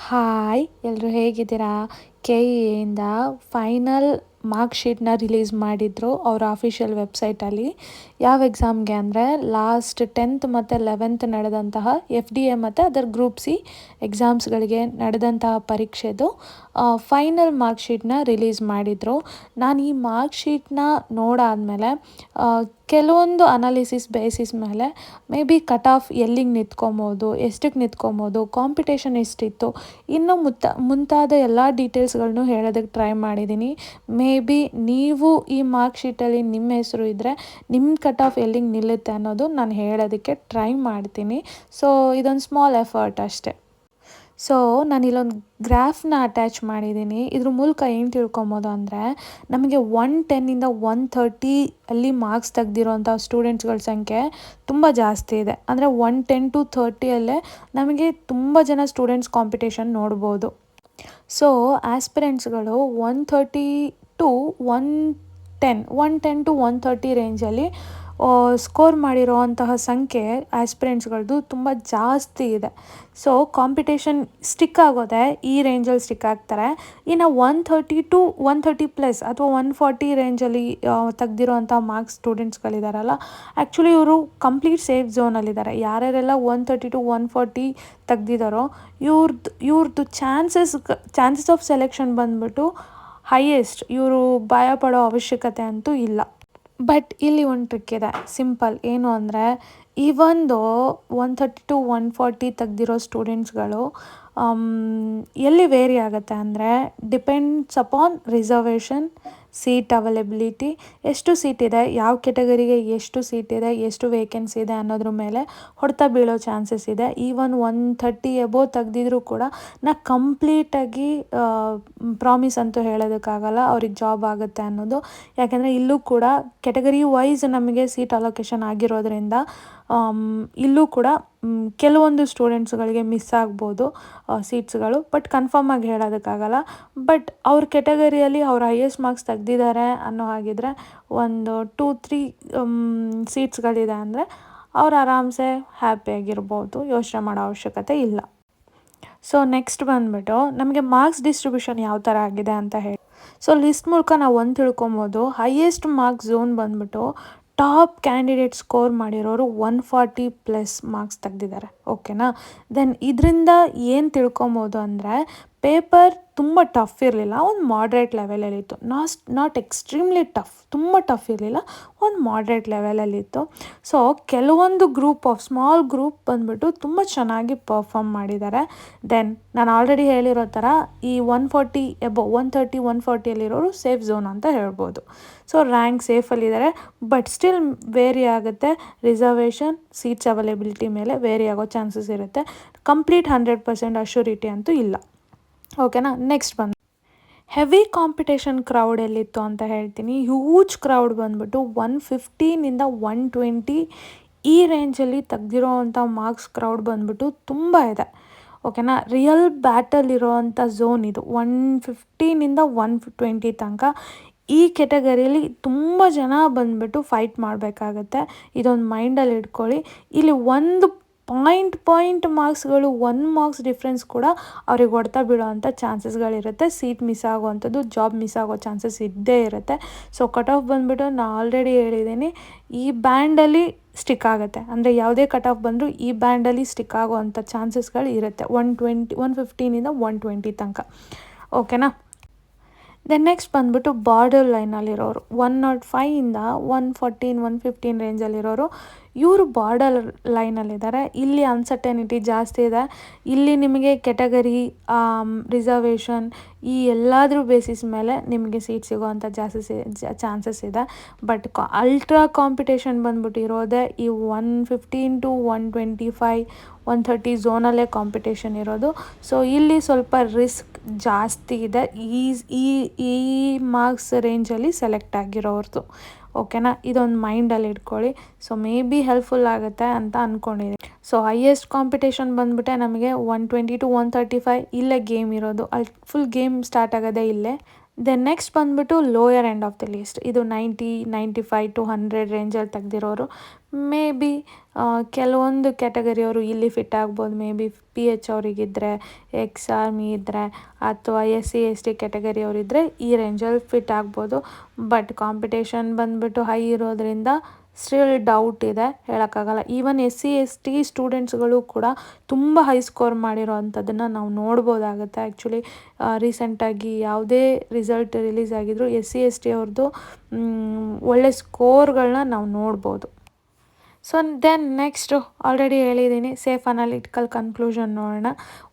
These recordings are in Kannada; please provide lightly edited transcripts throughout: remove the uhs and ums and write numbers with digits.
ಹಾಯ್ ಎಲ್ಲರೂ ಹೇಗಿದ್ದೀರಾ? ಕೆ ಇ ಎಯಿಂದ ಫೈನಲ್ ಮಾರ್ಕ್ ಶೀಟ್ನ ರಿಲೀಸ್ ಮಾಡಿದರು ಅವರ ಅಫಿಷಿಯಲ್ ವೆಬ್ಸೈಟಲ್ಲಿ. ಯಾವ ಎಕ್ಸಾಮ್ಗೆ ಅಂದರೆ ಲಾಸ್ಟ್ 10th ಮತ್ತು 11th ನಡೆದಂತಹ ಎಫ್ ಡಿ ಎ ಮತ್ತು ಅದರ ಗ್ರೂಪ್ ಸಿ ಎಕ್ಸಾಮ್ಸ್ಗಳಿಗೆ ನಡೆದಂತಹ ಪರೀಕ್ಷೆದು ಫೈನಲ್ ಮಾರ್ಕ್ ಶೀಟ್ನ ರಿಲೀಸ್ ಮಾಡಿದರು. ನಾನು ಈ ಮಾರ್ಕ್ ಶೀಟ್ನ ನೋಡಾದಮೇಲೆ ಕೆಲವೊಂದು ಅನಾಲಿಸಿಸ್ ಬೇಸಿಸ್ ಮೇಲೆ ಮೇ ಬಿ ಕಟ್ ಆಫ್ ಎಲ್ಲಿಗೆ ನಿಂತ್ಕೊಬೋದು, ಎಷ್ಟಕ್ಕೆ ನಿಂತ್ಕೊಬೋದು, ಕಾಂಪಿಟೇಷನ್ ಎಷ್ಟಿತ್ತು, ಇನ್ನು ಮುಂತಾದ ಎಲ್ಲ ಡೀಟೇಲ್ಸ್ಗಳನ್ನು ಹೇಳೋದಕ್ಕೆ ಟ್ರೈ ಮಾಡಿದ್ದೀನಿ. ಮೇ ಬಿ ನೀವು ಈ ಮಾರ್ಕ್ ಶೀಟಲ್ಲಿ ನಿಮ್ಮ ಹೆಸರು ಇದ್ದರೆ ನಿಮ್ಮ ಕಟ್ ಆಫ್ ಎಲ್ಲಿಗೆ ನಿಲ್ಲುತ್ತೆ ಅನ್ನೋದು ನಾನು ಹೇಳೋದಕ್ಕೆ ಟ್ರೈ ಮಾಡ್ತೀನಿ. ಸೊ ಇದೊಂದು ಸ್ಮಾಲ್ ಎಫರ್ಟ್ ಅಷ್ಟೆ. ಸೊ ನಾನು ಇಲ್ಲೊಂದು ಗ್ರಾಫ್ನ ಅಟ್ಯಾಚ್ ಮಾಡಿದ್ದೀನಿ. ಇದ್ರ ಮೂಲಕ ಏನು ತಿಳ್ಕೊಬೋದು ಅಂದರೆ ನಮಗೆ 110ಇಂದ 130 ಅಲ್ಲಿ ಮಾರ್ಕ್ಸ್ ತೆಗ್ದಿರೋಂಥ ಸ್ಟೂಡೆಂಟ್ಸ್ಗಳ ಸಂಖ್ಯೆ ತುಂಬ ಜಾಸ್ತಿ ಇದೆ. ಅಂದರೆ 110 to 30 ನಮಗೆ ತುಂಬ ಜನ ಸ್ಟೂಡೆಂಟ್ಸ್ ಕಾಂಪಿಟೇಷನ್ ನೋಡ್ಬೋದು. ಸೊ ಆಸ್ಪಿರೆಂಟ್ಸ್ಗಳು 130 to 110 to 130 ರೇಂಜಲ್ಲಿ ಸ್ಕೋರ್ ಮಾಡಿರೋವಂತಹ ಸಂಖ್ಯೆ ಆಸ್ಪಿರೆಂಟ್ಸ್ಗಳದ್ದು ತುಂಬ ಜಾಸ್ತಿ ಇದೆ. ಸೊ ಕಾಂಪಿಟೇಷನ್ ಸ್ಟಿಕ್ ಆಗೋದೆ ಈ ರೇಂಜಲ್ಲಿ ಸ್ಟಿಕ್ ಆಗ್ತಾರೆ. ಇನ್ನು 130 to 130+ ಅಥವಾ 140 ರೇಂಜಲ್ಲಿ ತೆಗ್ದಿರೋವಂಥ ಮಾರ್ಕ್ಸ್ ಸ್ಟೂಡೆಂಟ್ಸ್ಗಳಿದಾರಲ್ಲ, ಆ್ಯಕ್ಚುಲಿ ಇವರು ಕಂಪ್ಲೀಟ್ ಸೇಫ್ ಝೋನಲ್ಲಿದ್ದಾರೆ. ಯಾರ್ಯಾರೆಲ್ಲ 130 to 140 ತೆಗ್ದಿದ್ದಾರೋ ಇವ್ರದ್ದು ಚಾನ್ಸಸ್ ಆಫ್ ಸೆಲೆಕ್ಷನ್ ಬಂದ್ಬಿಟ್ಟು ಹೈಯೆಸ್ಟ್. ಇವರು ಭಯ ಪಡೋ ಅವಶ್ಯಕತೆ ಅಂತೂ ಇಲ್ಲ. ಬಟ್ ಇಲ್ಲಿ ಒಂದು ಟ್ರಿಕ್ ಇದೆ, ಸಿಂಪಲ್. ಏನು ಅಂದರೆ ಈ ಒಂದು 130 to 140 ತೆಗ್ದಿರೋ ಸ್ಟೂಡೆಂಟ್ಸ್ಗಳು ಎಲ್ಲಿ ವೇರಿ ಆಗುತ್ತೆ ಅಂದರೆ depends upon reservation, seat availability, ಎಷ್ಟು ಸೀಟ್ ಇದೆ, ಯಾವ ಕೆಟಗರಿಗೆ ಎಷ್ಟು ಸೀಟ್ ಇದೆ, ಎಷ್ಟು ವೇಕೆನ್ಸಿ ಇದೆ ಅನ್ನೋದ್ರ ಮೇಲೆ ಹೊಡೆತ ಬೀಳೋ ಚಾನ್ಸಸ್ ಇದೆ. ಈವನ್ 130 ಎಬೋ ತೆಗ್ದಿದ್ರೂ ಕೂಡ ಕಂಪ್ಲೀಟಾಗಿ ಪ್ರಾಮಿಸ್ ಅಂತೂ ಹೇಳೋದಕ್ಕಾಗಲ್ಲ ಅವ್ರಿಗೆ ಜಾಬ್ ಆಗುತ್ತೆ ಅನ್ನೋದು. ಯಾಕೆಂದರೆ ಇಲ್ಲೂ ಕೂಡ ಕೆಟಗರಿ ವೈಸ್ ನಮಗೆ ಸೀಟ್ ಅಲೋಕೇಶನ್ ಆಗಿರೋದ್ರಿಂದ ಇಲ್ಲೂ ಕೂಡ ಕೆಲವೊಂದು ಸ್ಟೂಡೆಂಟ್ಸ್ಗಳಿಗೆ ಮಿಸ್ ಆಗ್ಬೋದು ಸೀಟ್ಸ್ಗಳು. ಬಟ್ ಕನ್ಫರ್ಮಾಗಿ ಹೇಳೋದಕ್ಕಾಗಲ್ಲ. ಬಟ್ ಅವ್ರ ಕೆಟಗರಿಯಲ್ಲಿ ಅವ್ರು ಹೈಯೆಸ್ಟ್ ಮಾರ್ಕ್ಸ್ ತೆಗ್ದಿದ್ದಾರೆ ಅನ್ನೋ ಹಾಗಿದ್ರೆ ಒಂದು 2-3 ಸೀಟ್ಸ್ಗಳಿದೆ ಅಂದರೆ ಅವ್ರು ಆರಾಮ್ಸೆ ಹ್ಯಾಪಿಯಾಗಿರ್ಬೋದು, ಯೋಚನೆ ಮಾಡೋ ಅವಶ್ಯಕತೆ ಇಲ್ಲ. ಸೊ ನೆಕ್ಸ್ಟ್ ಬಂದುಬಿಟ್ಟು ನಮಗೆ ಮಾರ್ಕ್ಸ್ ಡಿಸ್ಟ್ರಿಬ್ಯೂಷನ್ ಯಾವ ಥರ ಆಗಿದೆ ಅಂತ ಹೇಳಿ. ಸೊ ಲಿಸ್ಟ್ ಮೂಲಕ ನಾವು ಒಂದು ತಿಳ್ಕೊಬೋದು. ಹೈಯೆಸ್ಟ್ ಮಾರ್ಕ್ಸ್ ಝೋನ್ ಬಂದುಬಿಟ್ಟು ಟಾಪ್ ಕ್ಯಾಂಡಿಡೇಟ್ ಸ್ಕೋರ್ ಮಾಡಿರೋರು 140+ ಮಾರ್ಕ್ಸ್ ತೆಗ್ದಿದ್ದಾರೆ. ಓಕೆನಾ? ದೆನ್ ಇದರಿಂದ ಏನು ತಿಳ್ಕೊಬೋದು ಅಂದರೆ ಪೇಪರ್ ತುಂಬ ಟಫ್ ಇರಲಿಲ್ಲ, ಒಂದು ಮಾಡ್ರೇಟ್ ಲೆವೆಲಲ್ಲಿತ್ತು. ನಾಟ್ ಎಕ್ಸ್ಟ್ರೀಮ್ಲಿ ಟಫ್, ತುಂಬ ಟಫ್ ಇರಲಿಲ್ಲ, ಒಂದು ಮಾಡ್ರೇಟ್ ಲೆವೆಲಲ್ಲಿತ್ತು. ಸೊ ಕೆಲವೊಂದು ಸ್ಮಾಲ್ ಗ್ರೂಪ್ ಬಂದುಬಿಟ್ಟು ತುಂಬ ಚೆನ್ನಾಗಿ ಪರ್ಫಾರ್ಮ್ ಮಾಡಿದ್ದಾರೆ. ದೆನ್ ನಾನು ಆಲ್ರೆಡಿ ಹೇಳಿರೋ ಥರ ಈ 140 ಎಬೋ 130 140ಯಲ್ಲಿರೋರು ಸೇಫ್ ಝೋನ್ ಅಂತ ಹೇಳ್ಬೋದು. ಸೊ ರ್ಯಾಂಕ್ ಸೇಫಲ್ಲಿದ್ದಾರೆ. ಬಟ್ ಸ್ಟಿಲ್ ವೇರಿ ಆಗುತ್ತೆ. ರಿಸರ್ವೇಷನ್, ಸೀಟ್ಸ್ ಅವೈಲಬಿಲಿಟಿ ಮೇಲೆ ವೇರಿ ಆಗೋ ಚಾನ್ಸಸ್ ಇರುತ್ತೆ. ಕಂಪ್ಲೀಟ್ 100% ಅಶ್ಯೂರಿಟಿ ಅಂತೂ ಇಲ್ಲ. ಓಕೆನಾ? ನೆಕ್ಸ್ಟ್ ಬಂದು ಹೆವಿ ಕಾಂಪಿಟೇಷನ್ ಕ್ರೌಡ್ ಎಲ್ಲಿತ್ತು ಅಂತ ಹೇಳ್ತೀನಿ. ಹ್ಯೂಜ್ ಕ್ರೌಡ್ ಬಂದುಬಿಟ್ಟು 115ಇಂದ 120 ಈ ರೇಂಜಲ್ಲಿ ತೆಗ್ದಿರೋ ಅಂಥ ಮಾರ್ಕ್ಸ್ ಕ್ರೌಡ್ ಬಂದುಬಿಟ್ಟು ತುಂಬ ಇದೆ. ಓಕೆನಾ? ರಿಯಲ್ ಬ್ಯಾಟಲ್ ಇರೋವಂಥ ಝೋನ್ ಇದು. 115ಇಂದ 120 ತನಕ ಈ ಕೆಟಗರಿಯಲ್ಲಿ ತುಂಬ ಜನ ಬಂದುಬಿಟ್ಟು ಫೈಟ್ ಮಾಡಬೇಕಾಗತ್ತೆ. ಇದೊಂದು ಮೈಂಡಲ್ಲಿ ಇಟ್ಕೊಳ್ಳಿ. ಇಲ್ಲಿ ಒಂದು ಪಾಯಿಂಟ್ ಮಾರ್ಕ್ಸ್ಗಳು 1 ಮಾರ್ಕ್ಸ್ ಡಿಫ್ರೆನ್ಸ್ ಕೂಡ ಅವ್ರಿಗೆ ಹೊಡೆತ ಬೀಳೋವಂಥ ಚಾನ್ಸಸ್ಗಳಿರುತ್ತೆ. ಸೀಟ್ ಮಿಸ್ ಆಗೋವಂಥದ್ದು, ಜಾಬ್ ಮಿಸ್ ಆಗೋ ಚಾನ್ಸಸ್ ಇದ್ದೇ ಇರುತ್ತೆ. ಸೊ ಕಟ್ ಆಫ್ ಬಂದುಬಿಟ್ಟು ನಾನು ಆಲ್ರೆಡಿ ಹೇಳಿದ್ದೀನಿ, ಈ ಬ್ಯಾಂಡಲ್ಲಿ ಸ್ಟಿಕ್ ಆಗುತ್ತೆ. ಅಂದರೆ ಯಾವುದೇ ಕಟ್ ಆಫ್ ಬಂದರೂ ಈ ಬ್ಯಾಂಡಲ್ಲಿ ಸ್ಟಿಕ್ ಆಗೋವಂಥ ಚಾನ್ಸಸ್ಗಳು ಇರುತ್ತೆ 115ಇಂದ 120 ತನಕ. ಓಕೆನಾ? ದೆನ್ ನೆಕ್ಸ್ಟ್ ಬಂದುಬಿಟ್ಟು ಬಾರ್ಡರ್ ಲೈನಲ್ಲಿರೋರು 105ಇಂದ 114 115 ರೇಂಜಲ್ಲಿರೋರು, ಇವರು ಬಾರ್ಡರ್ ಲೈನಲ್ಲಿದ್ದಾರೆ. ಇಲ್ಲಿ ಅನ್ಸರ್ಟನಿಟಿ ಜಾಸ್ತಿ ಇದೆ. ಇಲ್ಲಿ ನಿಮಗೆ ಕೆಟಗರಿ, ರಿಸರ್ವೇಷನ್ ಈ ಎಲ್ಲಾದ್ರ ಬೇಸಿಸ್ ಮೇಲೆ ನಿಮಗೆ ಸೀಟ್ ಸಿಗೋವಂಥ ಚಾನ್ಸಸ್ ಇದೆ. ಬಟ್ ಅಲ್ಟ್ರಾ ಕಾಂಪಿಟೇಷನ್ ಬಂದ್ಬಿಟ್ಟು ಇರೋದೇ ಈ 115 to 125 130 ಝೋನಲ್ಲೇ ಕಾಂಪಿಟೇಷನ್ ಇರೋದು. ಸೊ ಇಲ್ಲಿ ಸ್ವಲ್ಪ ರಿಸ್ಕ್ ಜಾಸ್ತಿ ಇದೆ ಈ ಮಾರ್ಕ್ಸ್ ರೇಂಜಲ್ಲಿ ಸೆಲೆಕ್ಟ್ ಆಗಿರೋರ್ದು. ಓಕೆನಾ? ಇದೊಂದು ಮೈಂಡಲ್ಲಿ ಇಟ್ಕೊಳ್ಳಿ. ಸೊ ಮೇ ಬಿ ಹೆಲ್ಪ್ಫುಲ್ ಆಗುತ್ತೆ ಅಂತ ಅಂದ್ಕೊಂಡಿದ್ದೀನಿ. ಸೊ ಹೈಯೆಸ್ಟ್ ಕಾಂಪಿಟೇಷನ್ ಬಂದುಬಿಟ್ಟೆ ನಮಗೆ 120 to 135 ಇಲ್ಲೇ ಗೇಮ್ ಇರೋದು. ಅಲ್ಲಿ ಫುಲ್ ಗೇಮ್ ಸ್ಟಾರ್ಟ್ ಆಗೋದೇ ಇಲ್ಲೇ. ದೆನ್ ನೆಕ್ಸ್ಟ್ ಬಂದುಬಿಟ್ಟು lower end of the list. ಇದು 90 95 to 100 ರೇಂಜಲ್ಲಿ ತೆಗ್ದಿರೋರು. ಮೇ ಬಿ ಕೆಲವೊಂದು ಕ್ಯಾಟಗರಿಯವರು ಇಲ್ಲಿ ಫಿಟ್ ಆಗ್ಬೋದು. ಮೇ ಬಿ ಪಿ ಎಚ್ ಅವರಿಗಿದ್ದರೆ, ಎಕ್ಸ್ ಆರ್ಮಿ ಇದ್ದರೆ, ಅಥವಾ SC ST ಕ್ಯಾಟಗರಿಯವರಿದ್ದರೆ ಈ ರೇಂಜಲ್ಲಿ ಫಿಟ್ ಆಗ್ಬೋದು. ಬಟ್ ಕಾಂಪಿಟೇಷನ್ ಬಂದುಬಿಟ್ಟು ಹೈ ಇರೋದ್ರಿಂದ ಸ್ಟಿಲ್ ಡೌಟ್ ಇದೆ, ಹೇಳೋಕ್ಕಾಗಲ್ಲ. ಈವನ್ SC ST ಸ್ಟೂಡೆಂಟ್ಸ್ಗಳು ಕೂಡ ತುಂಬ ಹೈ ಸ್ಕೋರ್ ಮಾಡಿರೋ ಅಂಥದ್ದನ್ನು ನಾವು ನೋಡ್ಬೋದಾಗುತ್ತೆ. ಆ್ಯಕ್ಚುಲಿ ರೀಸೆಂಟಾಗಿ ಯಾವುದೇ ರಿಸಲ್ಟ್ ರಿಲೀಸ್ ಆಗಿದ್ರು SC ST ಅವ್ರದ್ದು ಒಳ್ಳೆ ಸ್ಕೋರ್ಗಳನ್ನ ನಾವು ನೋಡ್ಬೋದು. ಸೊ ದೆನ್ ನೆಕ್ಸ್ಟು ಆಲ್ರೆಡಿ ಹೇಳಿದ್ದೀನಿ, ಸೇಫ್ ಅನಾಲಿಟಿಕಲ್ ಕನ್ಕ್ಲೂಷನ್ ನೋಡೋಣ.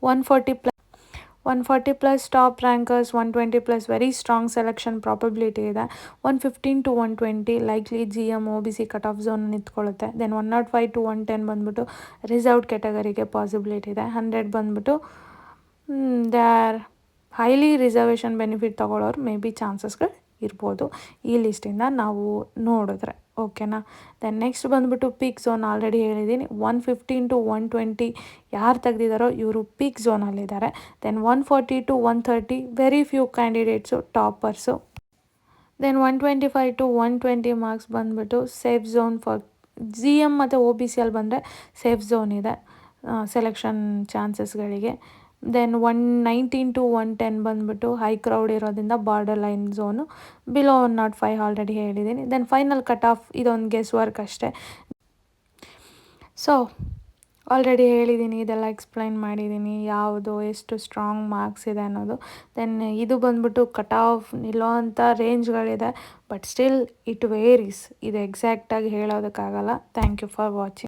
140+ top rankers, 120+ very strong selection probability ಇದೆ. 115 to 120 likely GM OBC cut off zone ನಿಂತ್ಕೊಳ್ಳುತ್ತೆ. ದೆನ್ 105 to 110 ಬಂದ್ಬಿಟ್ಟು ರಿಸರ್ವ್ಡ್ ಕ್ಯಾಟಗರಿಗೆ ಪಾಸಿಬಿಲಿಟಿ ಇದೆ. 100 ಬಂದ್ಬಿಟ್ಟು they are highly reservation benefit ತೊಗೊಳ್ಳೋರು ಮೇ ಬಿ ಚಾನ್ಸಸ್ಗಳು ಇರ್ಬೋದು ಈ ಲಿಸ್ಟಿಂದ ನಾವು ನೋಡಿದ್ರೆ. ಓಕೆನಾ. ದೆನ್ ನೆಕ್ಸ್ಟ್ ಬಂದುಬಿಟ್ಟು ಪೀಕ್ ಝೋನ್ ಆಲ್ರೆಡಿ ಹೇಳಿದ್ದೀನಿ. 115 to 120 ಯಾರು ತೆಗ್ದಿದ್ದಾರೋ ಇವರು ಪೀಕ್ ಝೋನಲ್ಲಿದ್ದಾರೆ. Then 140 to 130 very few candidates toppers. Then 125 to 120 marks ಬಂದುಬಿಟ್ಟು ಸೇಫ್ ಝೋನ್ ಫಾರ್ GM ಮತ್ತು OBCಯಲ್ಲಿ ಬಂದರೆ ಸೇಫ್ ಝೋನ್ ಇದೆ ಸೆಲೆಕ್ಷನ್ ಚಾನ್ಸಸ್ಗಳಿಗೆ. ದೆನ್ 119 to 110 ಬಂದುಬಿಟ್ಟು ಹೈ ಕ್ರೌಡ್ ಇರೋದ್ರಿಂದ border line zone. Below 105 already ಹೇಳಿದ್ದೀನಿ. ದೆನ್ ಫೈನಲ್ ಕಟ್ ಆಫ್ ಇದೊಂದು ಗೆಸ್ ವರ್ಕ್ ಅಷ್ಟೇ. ಸೊ ಆಲ್ರೆಡಿ ಹೇಳಿದ್ದೀನಿ, ಇದೆಲ್ಲ ಎಕ್ಸ್ಪ್ಲೈನ್ ಮಾಡಿದ್ದೀನಿ ಯಾವುದು ಎಷ್ಟು ಸ್ಟ್ರಾಂಗ್ ಮಾರ್ಕ್ಸ್ ಇದೆ ಅನ್ನೋದು. ದೆನ್ ಇದು ಬಂದುಬಿಟ್ಟು ಕಟ್ ಆಫ್ ನಿಲ್ಲೋ ಅಂಥ ರೇಂಜ್ಗಳಿದೆ, ಬಟ್ ಸ್ಟಿಲ್ ಇಟ್ ವೇರೀಸ್. ಇದು ಎಕ್ಸಾಕ್ಟಾಗಿ ಹೇಳೋದಕ್ಕಾಗಲ್ಲ. Thank you for watching.